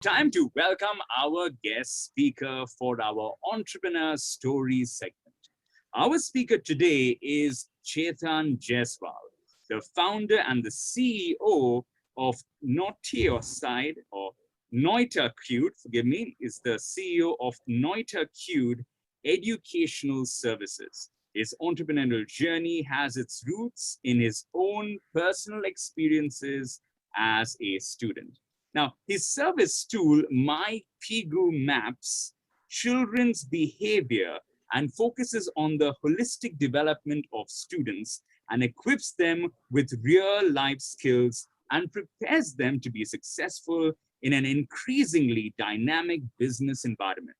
Time to welcome our guest speaker for our Entrepreneur Stories segment. Our speaker today is Chetan Jaiswal, the founder and the CEO of Notioside or Noitacude, forgive me, is the CEO of Noitacude Educational Services. His entrepreneurial journey has its roots in his own personal experiences as a student. Now, his service tool, MyPeegu, maps children's behavior and focuses on the holistic development of students and equips them with real life skills and prepares them to be successful in an increasingly dynamic business environment.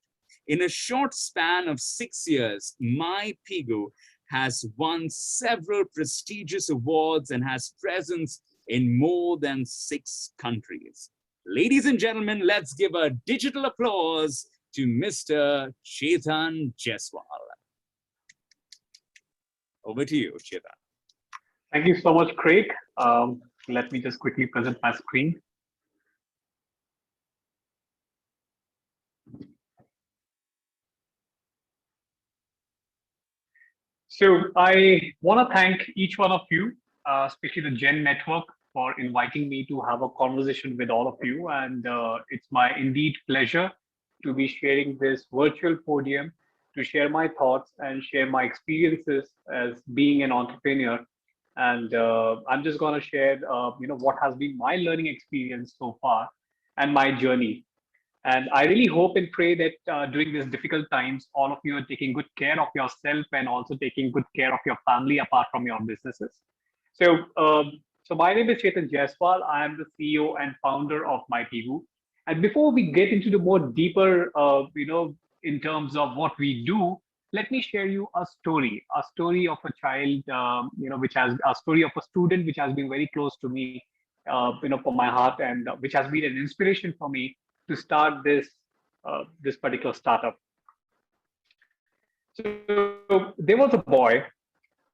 In a short span of 6 years, MyPeegu has won several prestigious awards and has presence in more than 6 countries. Ladies and gentlemen, let's give a digital applause to Mr. Chetan Jaiswal. Over to you, Chetan. Thank you so much, Craig. Let me just quickly present my screen. So I want to thank each one of you, especially the Gen Network, for inviting me to have a conversation with all of you. And it's my indeed pleasure to be sharing this virtual podium to share my thoughts and share my experiences as being an entrepreneur. And I'm just going to share, what has been my learning experience so far and my journey. And I really hope and pray that during these difficult times, all of you are taking good care of yourself and also taking good care of your family apart from your businesses. So my name is Chetan Jaiswal. I am the CEO and founder of MyPeegu. And before we get into the more deeper, in terms of what we do, let me share you a story of a child, which has a story of a student which has been very close to me, for my heart, and which has been an inspiration for me to start this particular startup. So there was a boy.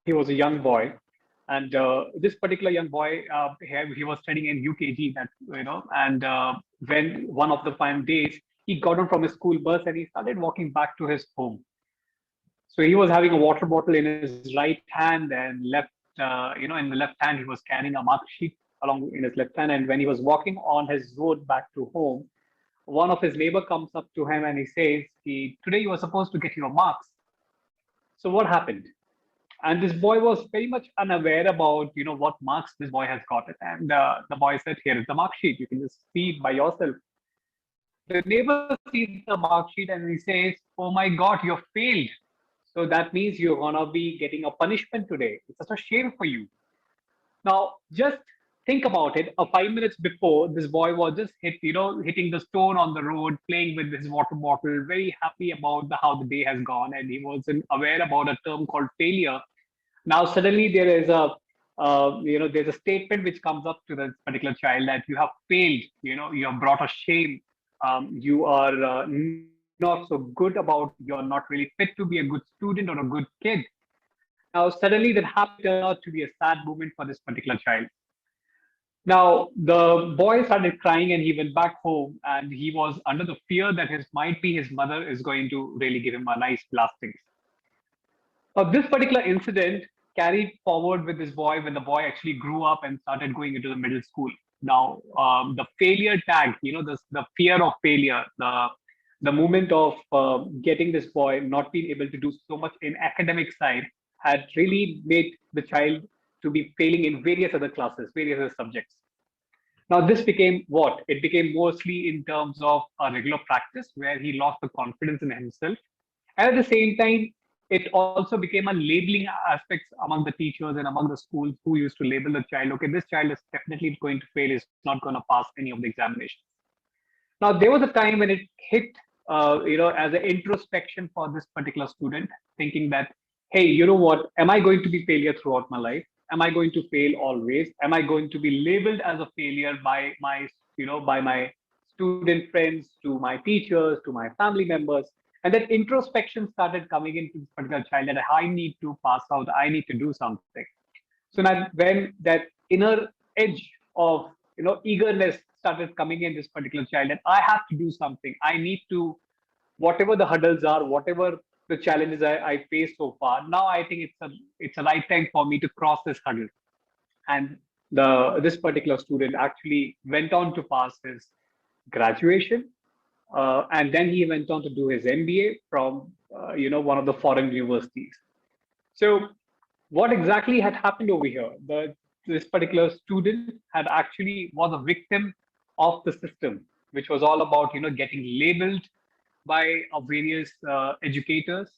He was a young boy, and this particular young boy, he was studying in UKG. And when one of the fine days he got on from his school bus and he started walking back to his home. So he was having a water bottle in his right hand, and in the left hand he was carrying a mark sheet along in his left hand. And when he was walking on his road back to home, one of his neighbor comes up to him and he says, "Today you were supposed to get your marks. So what happened?" And this boy was very much unaware about what marks this boy has gotten. And the boy said, "Here is the mark sheet. You can just see it by yourself." The neighbor sees the mark sheet and he says, "Oh my God, you failed. So that means you're gonna be getting a punishment today. It's such a shame for you." Now, just think about it. 5 minutes before, this boy was just hitting the stone on the road, playing with his water bottle, very happy about how the day has gone, and he wasn't aware about a term called failure. Now, suddenly there is there's a statement which comes up to this particular child that you have failed. You have brought a shame. You are not so good about. You're not really fit to be a good student or a good kid. Now, suddenly that happened turned out to be a sad moment for this particular child. Now, the boy started crying and he went back home, and he was under the fear that his mother is going to really give him a nice blasting. Now, this particular incident carried forward with this boy when the boy actually grew up and started going into the middle school. Now, the failure tag, the fear of failure, the moment of getting this boy not being able to do so much in academic side had really made the child to be failing in various other classes, various other subjects. Now, this became what? It became mostly in terms of a regular practice where he lost the confidence in himself. And at the same time, it also became a labeling aspects among the teachers and among the schools who used to label the child, okay, this child is definitely going to fail, is not going to pass any of the examinations. Now, there was a time when it hit, as an introspection for this particular student, thinking that, hey, you know what? Am I going to be failure throughout my life? Am I going to fail always? Am I going to be labeled as a failure by my student friends, to my teachers, to my family members? And that introspection started coming into this particular child that I need to pass out, I need to do something. So now when that inner edge of eagerness started coming in, this particular child, and I have to do something. I need to, whatever the hurdles are, whatever the challenges I faced so far. Now I think it's a right time for me to cross this hurdle. And this particular student actually went on to pass his graduation, and then he went on to do his MBA from one of the foreign universities. So what exactly had happened over here? This particular student had actually was a victim of the system, which was all about getting labeled by various educators,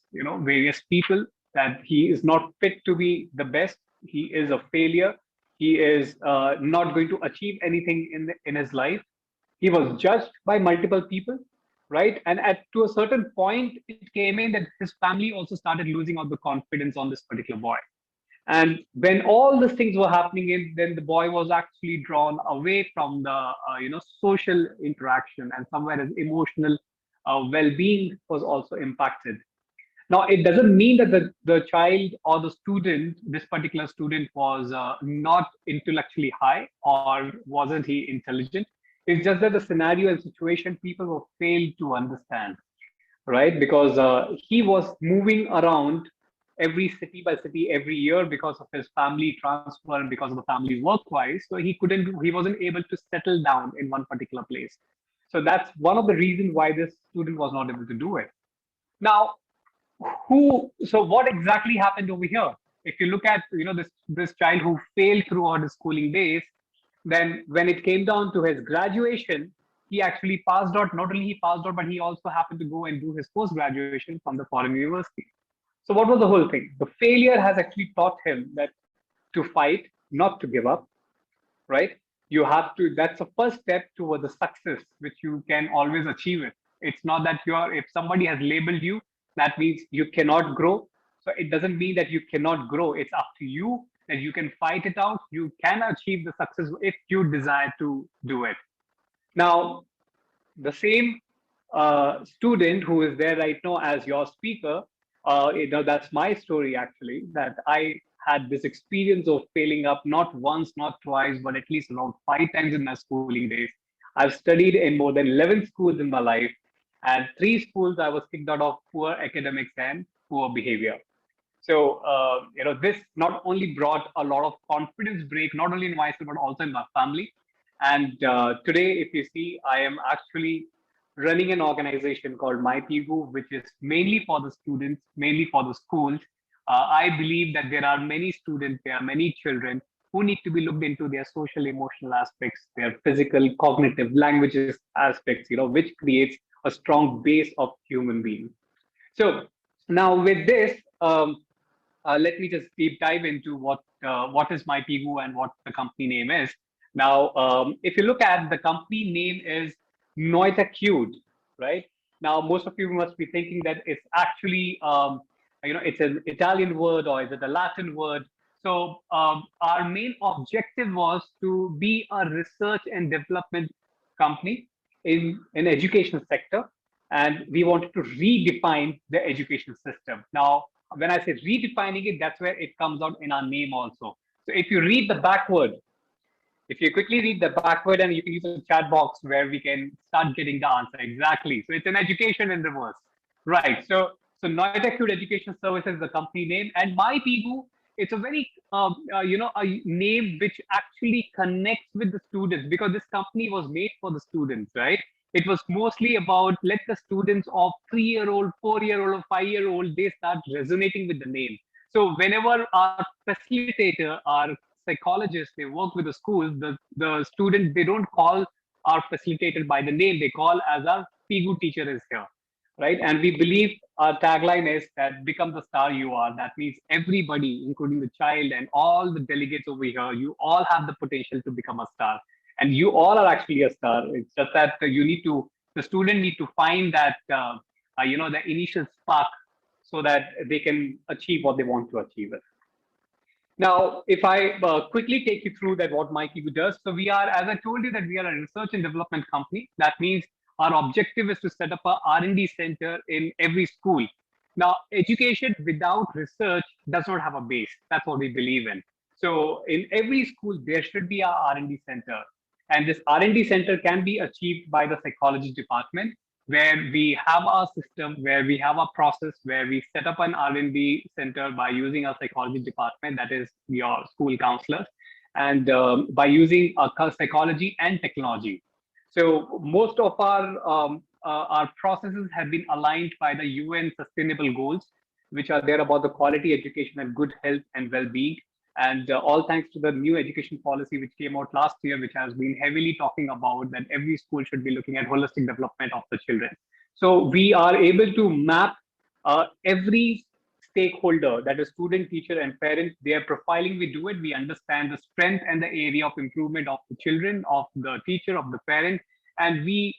various people, that he is not fit to be the best. He is a failure. He is not going to achieve anything in his life. He was judged by multiple people, right? And at to a certain point, it came in that his family also started losing all the confidence on this particular boy. And when all these things were happening in, then the boy was actually drawn away from the social interaction, and somewhere his emotional well-being was also impacted. Now, it doesn't mean that the child or the student, this particular student, was not intellectually high or wasn't he intelligent. It's just that the scenario and situation people were failed to understand, right? Because he was moving around every city by city every year because of his family transfer and because of the family's work-wise. So he wasn't able to settle down in one particular place. So that's one of the reasons why this student was not able to do it. Now, so what exactly happened over here? If you look at this child who failed throughout his schooling days, then when it came down to his graduation, he actually passed out. Not only he passed out, but he also happened to go and do his post graduation from the foreign university. So what was the whole thing? The failure has actually taught him that to fight, not to give up, right? You have to, that's the first step toward the success, which you can always achieve it. It's not that if somebody has labeled you, that means you cannot grow. So it doesn't mean that you cannot grow. It's up to you that you can fight it out. You can achieve the success if you desire to do it. Now, the same student who is there right now as your speaker, that's my story actually, that I had this experience of failing up not once, not twice, but at least around 5 times in my schooling days. I've studied in more than 11 schools in my life, and 3 schools I was kicked out of poor academics and poor behavior. So, this not only brought a lot of confidence break, not only in myself, but also in my family. And today, if you see, I am actually running an organization called MyPeegu, which is mainly for the students, mainly for the schools. I believe that there are many students, there are many children who need to be looked into their social, emotional aspects, their physical, cognitive, languages aspects, which creates a strong base of human being. So now with this, let me just deep dive into what is MyPeegu and what the company name is. Now, if you look at the company name is Noitacude, right? Now, most of you must be thinking that it's actually, it's an Italian word or is it a Latin word? So our main objective was to be a research and development company in an education sector, and we wanted to redefine the education system. Now, when I say redefining it, that's where it comes out in our name also. So if you read the backward, if you quickly read the backward, and you can use a chat box where we can start getting the answer exactly. So it's an education in reverse, right? So Noitacute Education Services is the company name, and MyPeegu, it's a very a name which actually connects with the students, because this company was made for the students, right? It was mostly about let the students of 3-year-old, 4-year-old, or 5-year-old, they start resonating with the name. So whenever our facilitator, our psychologists, they work with the schools, the students, they don't call our facilitator by the name, they call as our Pigu teacher is here, right? And we believe our tagline is that become the star you are. That means everybody, including the child and all the delegates over here, you all have the potential to become a star. And you all are actually a star. It's just that the student need to find that, the initial spark so that they can achieve what they want to achieve. Now, if I quickly take you through that what MyPeegu does. So we are, as I told you, that we are a research and development company. That means our objective is to set up a R&D center in every school. Now, education without research does not have a base. That's what we believe in. So in every school, there should be a R&D center. And this R&D center can be achieved by the psychology department, where we have our system, where we have our process, where we set up an R&D center by using our psychology department, that is your school counselors, and by using psychology and technology. So most of our processes have been aligned by the UN Sustainable Goals, which are there about the quality education and good health and well-being. And all thanks to the new education policy which came out last year, which has been heavily talking about that every school should be looking at holistic development of the children. So we are able to map every stakeholder, that is student, teacher, and parent. Their profiling, we do it. We understand the strength and the area of improvement of the children, of the teacher, of the parent, and we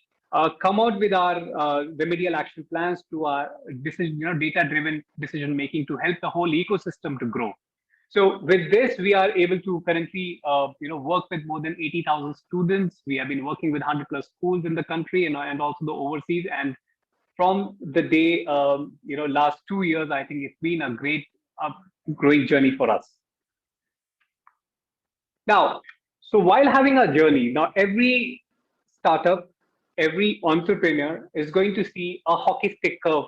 come out with our remedial action plans to our decision, data-driven decision making to help the whole ecosystem to grow. So with this, we are able to currently, work with more than 80,000 students. We have been working with 100 plus schools in the country and also the overseas. And from the day, last 2 years, I think it's been a great growing journey for us. Now, so while having a journey, now every startup, every entrepreneur is going to see a hockey stick curve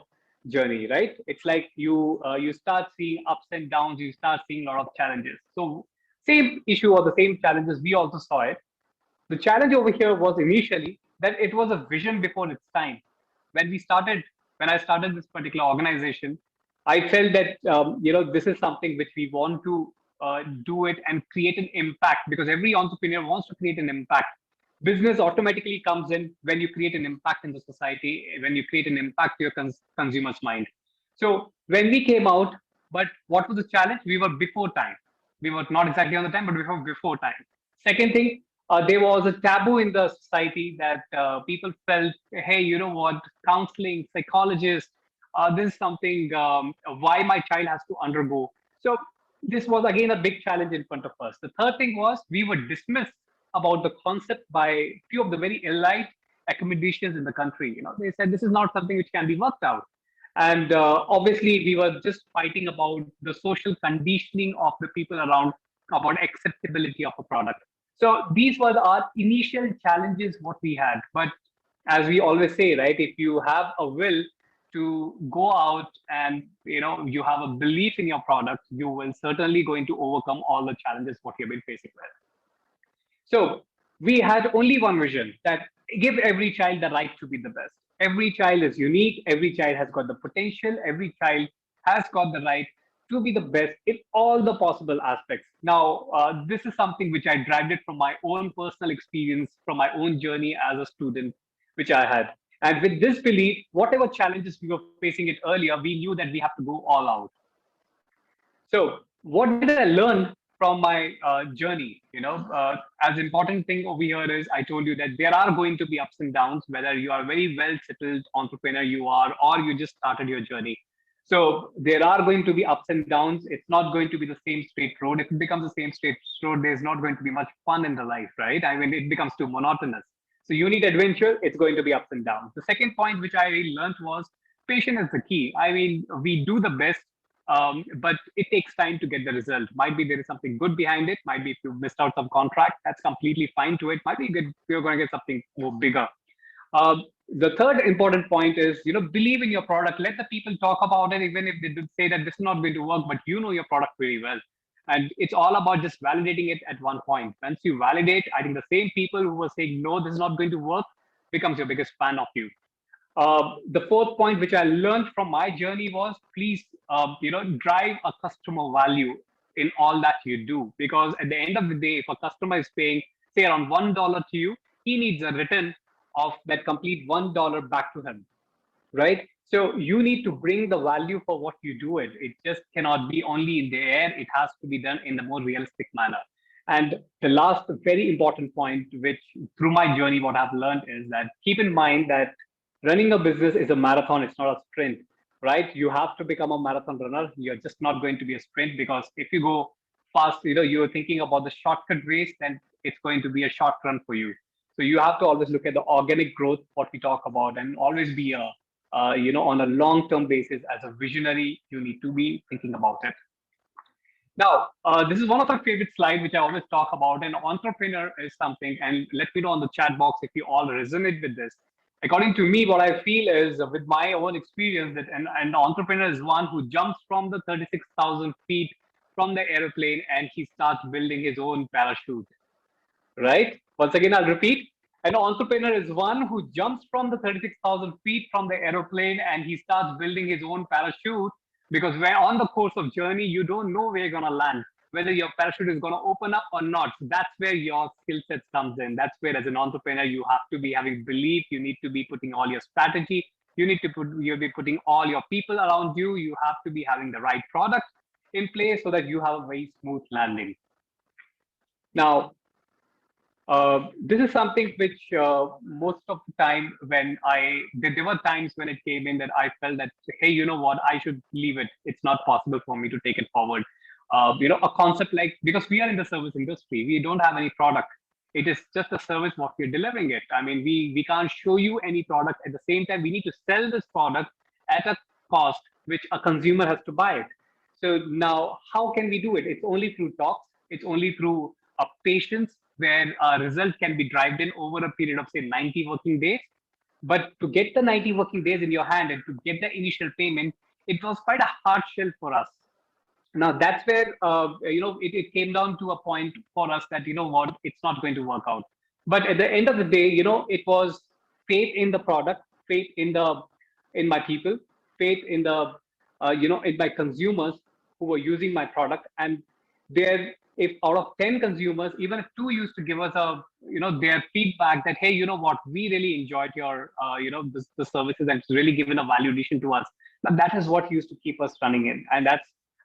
journey, right? It's like you start seeing ups and downs, you start seeing a lot of challenges. So same issue or the same challenges, we also saw it. The challenge over here was initially that it was a vision before its time. When we started, when I started this particular organization, I felt that this is something which we want to do it and create an impact, because every entrepreneur wants to create an impact. Business automatically comes in when you create an impact in the society, when you create an impact to your consumer's mind. So when we came out, but what was the challenge? We were before time. We were not exactly on the time, but we were before time. Second thing, there was a taboo in the society that people felt, hey, you know what, counseling, psychologist, this is something why my child has to undergo. So this was again a big challenge in front of us. The third thing was we were dismissed about the concept by few of the very elite academicians in the country. They said this is not something which can be worked out. And obviously, we were just fighting about the social conditioning of the people around about acceptability of a product. So these were our initial challenges, what we had. But as we always say, right, if you have a will to go out and you have a belief in your product, you will certainly going to overcome all the challenges what you've been facing with. So we had only one vision, that give every child the right to be the best. Every child is unique. Every child has got the potential. Every child has got the right to be the best in all the possible aspects. Now, this is something which I derived it from my own personal experience, from my own journey as a student, which I had. And with this belief, whatever challenges we were facing it earlier, we knew that we have to go all out. So what did I learn from my journey? As important thing over here is I told you that there are going to be ups and downs, whether you are a very well settled entrepreneur you are, or you just started your journey. So there are going to be ups and downs. It's not going to be the same straight road. If it becomes the same straight road, there's not going to be much fun in the life, right? I mean, it becomes too monotonous. So you need adventure. It's going to be ups and downs. The second point which I really learned was patience is the key. I mean, we do the best, but it takes time to get the result. Might be there is something good behind it. Might be if you missed out some contract, that's completely fine to it. Might be good, you're going to get something more bigger. The third important point is, believe in your product. Let the people talk about it, even if they did say that this is not going to work, but you know your product very well. And it's all about just validating it at one point. Once you validate, I think the same people who were saying, no, this is not going to work, becomes your biggest fan of you. The fourth point, which I learned from my journey, was please, drive a customer value in all that you do. Because at the end of the day, if a customer is paying, say, around $1 to you, he needs a return of that complete $1 back to him, right? So you need to bring the value for what you do it. It just cannot be only in the air. It has to be done in a more realistic manner. And the last very important point, which through my journey, what I've learned is that keep in mind that running a business is a marathon. It's not a sprint, right? You have to become a marathon runner. You're just not going to be a sprint, because if you go fast, you're thinking about the shortcut race, then it's going to be a short run for you. So you have to always look at the organic growth, what we talk about, and always be on a long-term basis as a visionary. You need to be thinking about it. Now, this is one of my favorite slides, which I always talk about. An entrepreneur is something, and let me know on the chat box if you all resonate with this. According to me, what I feel is, with my own experience, that an entrepreneur is one who jumps from the 36,000 feet from the aeroplane and he starts building his own parachute, right? Once again, I'll repeat. An entrepreneur is one who jumps from the 36,000 feet from the aeroplane and he starts building his own parachute, because when on the course of journey, you don't know where you're going to land, whether your parachute is going to open up or not. So that's where your skill sets comes in. That's where, as an entrepreneur, you have to be having belief. You need to be putting all your strategy. You'll be putting all your people around you. You have to be having the right product in place so that you have a very smooth landing. Now, this is something which, most of the time, when there were times when it came in that I felt that, hey, you know what, I should leave it. It's not possible for me to take it forward. A concept like, because we are in the service industry, we don't have any product. It is just a service what we're delivering it. I mean, we can't show you any product. At the same time, we need to sell this product at a cost which a consumer has to buy it. So now, how can we do it? It's only through talks. It's only through patience, where a result can be derived in over a period of, say, 90 working days. But to get the 90 working days in your hand and to get the initial payment, it was quite a hard shell for us. Now that's where, it came down to a point for us that, you know what, it's not going to work out. But at the end of the day, it was faith in the product, faith in my people, faith in the in my consumers who were using my product. And there, if out of 10 consumers, even if two used to give us their feedback that, hey, you know what, we really enjoyed your the services, and it's really given a value addition to us. Now that is what used to keep us running in. And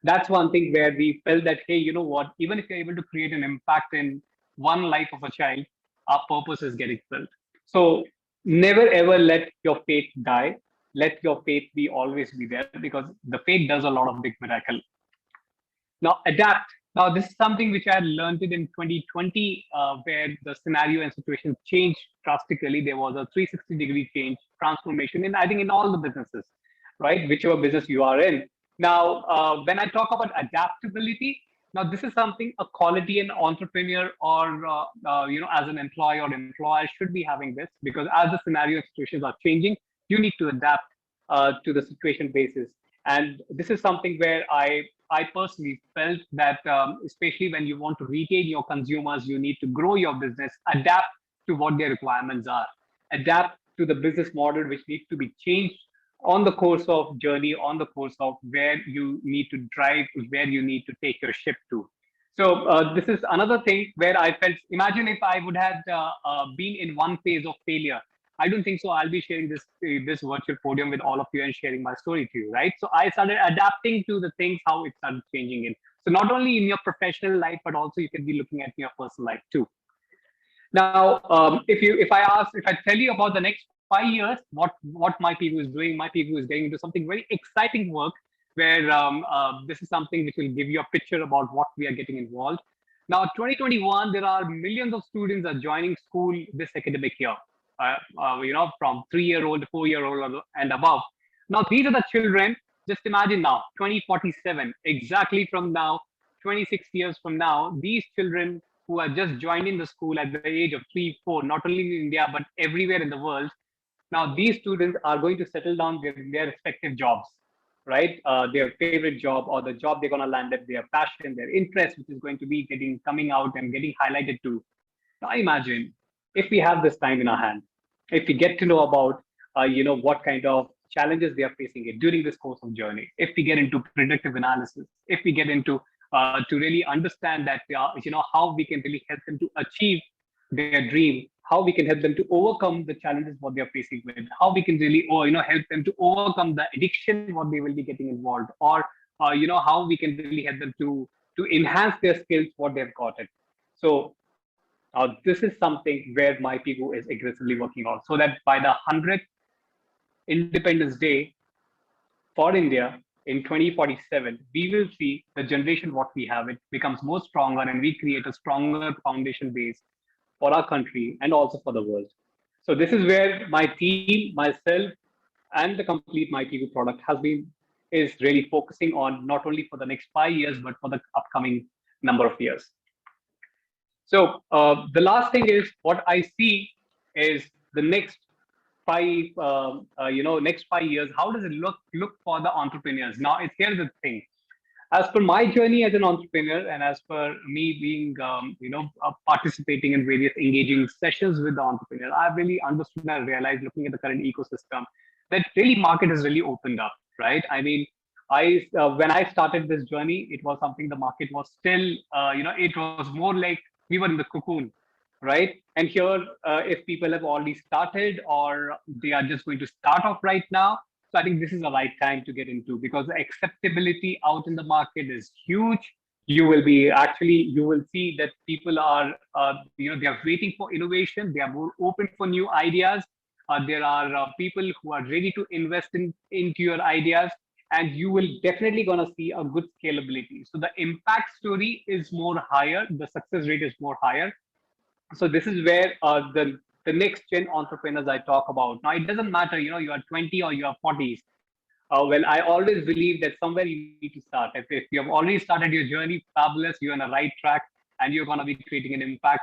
that's one thing where we felt that, hey, you know what, even if you're able to create an impact in one life of a child, our purpose is getting filled. So never ever let your faith die. Let your faith be always be there, because the faith does a lot of big miracle. Now adapt. Now this is something which I had learned it in 2020, where the scenario and situation changed drastically. There was a 360-degree change, transformation in, I think, in all the businesses, right? Whichever business you are in. Now, when I talk about adaptability, now this is something a quality an entrepreneur, or as an employee or employer, should be having this, because as the scenario and situations are changing, you need to adapt to the situation basis. And this is something where I personally felt that, especially when you want to retain your consumers, you need to grow your business, adapt to what their requirements are, adapt to the business model which needs to be changed on the course of journey, on the course of where you need to drive, where you need to take your ship to. So this is another thing where I felt, imagine if I would have been in one phase of failure. I don't think so. I'll be sharing this virtual podium with all of you and sharing my story to you, right? So I started adapting to the things, how it started changing in. So not only in your professional life, but also you can be looking at your personal life too. Now, if I tell you about the next 5 years, what MyPeegu is doing, MyPeegu is getting into something very exciting work, where this is something which will give you a picture about what we are getting involved. Now, 2021, there are millions of students are joining school this academic year. From 3-year-old to 4-year-old and above. Now, these are the children. Just imagine now, 2047, exactly from now, 26 years from now, these children who are just joining the school at the age of 3, 4, not only in India, but everywhere in the world. Now, these students are going to settle down their respective jobs, right? Their favorite job, or the job they're going to land at, their passion, their interest, which is going to be coming out and getting highlighted too. Now, imagine if we have this time in our hand, if we get to know about, what kind of challenges they are facing it during this course of journey, if we get into predictive analysis, if we get into to really understand that, how we can really help them to achieve their dream, how we can help them to overcome the challenges what they are facing with, how we can really, help them to overcome the addiction what they will be getting involved, or how we can really help them to enhance their skills what they've got it. So this is something where MyPeegu is aggressively working on, so that by the 100th Independence Day for India in 2047, we will see the generation what we have, it becomes more stronger, and we create a stronger foundation base for our country and also for the world. So this is where my team, myself, and the complete MyPeegu product has been is really focusing on, not only for the next 5 years, but for the upcoming number of years. So the last thing is what I see is the next next 5 years. How does it look for the entrepreneurs? Now, it's here's the thing. As per my journey as an entrepreneur, and as per me being, participating in various engaging sessions with the entrepreneur, I've really understood and realized, looking at the current ecosystem, that really market has really opened up, right? I mean, when I started this journey, it was something, the market was still, it was more like we were in the cocoon, right? And here, if people have already started, or they are just going to start off right now, so I think this is the right time to get into, because the acceptability out in the market is huge. You will see that people are, they are waiting for innovation. They are more open for new ideas. There are people who are ready to invest into your ideas, and you will definitely gonna see a good scalability. So the impact story is more higher. The success rate is more higher. So this is where the next gen entrepreneurs I talk about. Now, it doesn't matter, you are 20 or you are 40s. Well, I always believe that somewhere you need to start. If you have already started your journey, fabulous, you're on the right track, and you're going to be creating an impact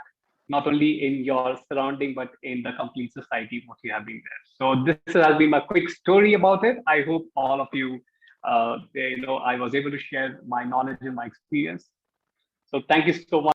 not only in your surrounding, but in the complete society what you have been there. So this has been my quick story about it. I hope all of you, I was able to share my knowledge and my experience. So thank you so much.